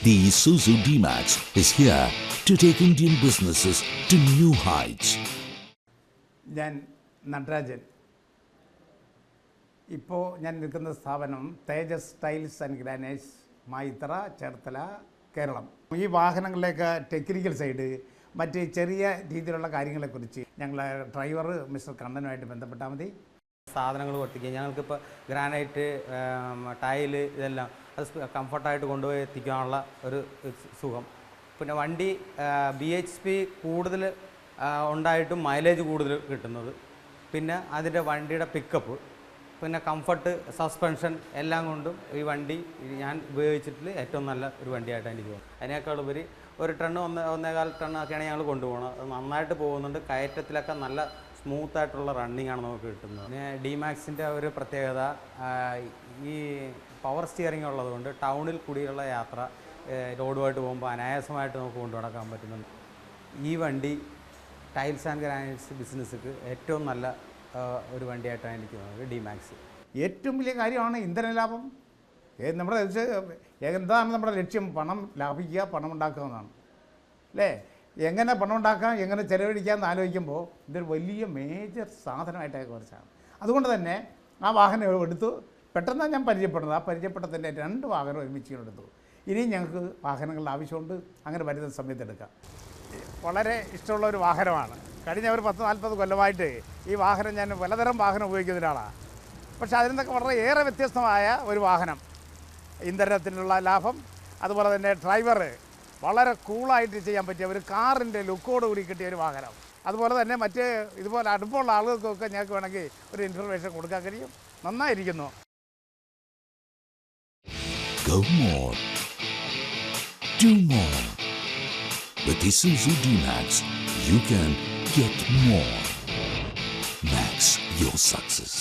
The Isuzu D-Max is here to take Indian businesses to new heights. ഞാൻ നടരാജൻ. ഇപ്പോൾ ഞാൻ നിൽക്കുന്ന സ്ഥാപനം Tejas tiles and granites, Maithra, Cherthala, Kerala. ഈ വാഹനങ്ങളിലേക്ക് ടെക്നിക്കൽ സൈഡ്, മറ്റ് ചെറിയ രീതിയിലുള്ള കാര്യങ്ങളെക്കുറിച്ച് ഞങ്ങൾ ഡ്രൈവർ മിസ്റ്റർ കണ്ണനുമായിട്ട് ബന്ധപ്പെട്ടാൽ മതി. സാധനങ്ങൾ ഒട്ടിക്കുക, ഞങ്ങൾക്കിപ്പോൾ ഗ്രാനൈറ്റ്, ടൈല്, ഇതെല്ലാം അത് കംഫർട്ടായിട്ട് കൊണ്ടുപോയി എത്തിക്കാനുള്ള ഒരു സുഖം. പിന്നെ വണ്ടി BHP കൂടുതൽ ഉണ്ടായിട്ടും മൈലേജ് കൂടുതൽ കിട്ടുന്നത്, പിന്നെ അതിൻ്റെ വണ്ടിയുടെ പിക്കപ്പ്, പിന്നെ കംഫർട്ട്, സസ്പെൻഷൻ എല്ലാം കൊണ്ടും ഈ വണ്ടി ഞാൻ ഉപയോഗിച്ചിട്ട് ഏറ്റവും നല്ല ഒരു വണ്ടിയായിട്ടാണ് എനിക്ക് തോന്നുന്നത്. അതിനേക്കാൾ ഉപരി ഒരു ടണ്ണ് 1.25 ടണ്ണൊക്കെയാണ് ഞങ്ങൾ കൊണ്ടുപോകുന്നത്. അത് നന്നായിട്ട് പോകുന്നുണ്ട്. കയറ്റത്തിലൊക്കെ നല്ല സ്മൂത്തായിട്ടുള്ള റണ്ണിങ് ആണ് നമുക്ക് കിട്ടുന്നത്. പിന്നെ D-Maxൻ്റെ ഒരു പ്രത്യേകത, ഈ പവർ സ്റ്റിയറിംഗ് ഉള്ളതുകൊണ്ട് ടൗണിൽ കൂടിയുള്ള യാത്ര റോഡുമായിട്ട് പോകുമ്പോൾ അനായാസമായിട്ട് നമുക്ക് കൊണ്ടു നടക്കാൻ പറ്റുന്നുണ്ട്. ഈ വണ്ടി ടൈൽസ് ആൻഡ് ഗ്രാനൈറ്റ്സ് ബിസിനസ്സിക്ക് ഏറ്റവും നല്ല ഒരു വണ്ടിയായിട്ടാണ് എനിക്ക് തോന്നുന്നത് D-Max. ഏറ്റവും വലിയ കാര്യമാണ് ഇന്ധന ലാഭം. നമ്മുടെ എന്താണ് നമ്മുടെ ലക്ഷ്യം? പണം ലാഭിക്കുക, പണം ഉണ്ടാക്കുക എന്നാണ്, അല്ലേ? എങ്ങനെ പണം ഉണ്ടാക്കാം, എങ്ങനെ ചിലവഴിക്കാമെന്ന് ആലോചിക്കുമ്പോൾ ഇതൊരു വലിയ മേജർ സാധനമായിട്ടൊക്കെ കുറച്ചാണ്. അതുകൊണ്ട് തന്നെ ആ വാഹനം എടുത്തു. പെട്ടെന്നാണ് ഞാൻ പരിചയപ്പെടുന്നത്. ആ പരിചയപ്പെട്ടതിൻ്റെ 2 വാഹനം ഒരുമിച്ച് എടുത്തു. ഇനിയും ഞങ്ങൾക്ക് വാഹനങ്ങളുടെ ആവശ്യമുണ്ട്. അങ്ങനെ വരുന്ന സമയത്ത് എടുക്കാം. വളരെ ഇഷ്ടമുള്ള ഒരു വാഹനമാണ്. കഴിഞ്ഞ ഒരു 10-40 കൊല്ലമായിട്ട് ഈ വാഹനം ഞാൻ പലതരം വാഹനം ഉപയോഗിക്കുന്ന ഒരാളാണ്. പക്ഷേ അതിൽ നിന്നൊക്കെ വളരെ ഏറെ വ്യത്യസ്തമായ ഒരു വാഹനം. ഇന്ധനത്തിനുള്ള ലാഭം, അതുപോലെ തന്നെ ഡ്രൈവർ വളരെ കൂളായിട്ട് ചെയ്യാൻ പറ്റിയ ഒരു കാറിൻ്റെ ലുക്കോട് കൂടി കിട്ടിയ ഒരു വാഹനം. അതുപോലെ തന്നെ മറ്റ് ഇതുപോലെ അടുപ്പമുള്ള ആളുകൾക്കൊക്കെ ഞങ്ങൾക്ക് വേണമെങ്കിൽ ഒരു ഇൻഫർമേഷൻ കൊടുക്കാൻ കഴിയും. നന്നായിരിക്കുന്നു. Go more. Do more. With Isuzu D-Max, you can get more. Max your success.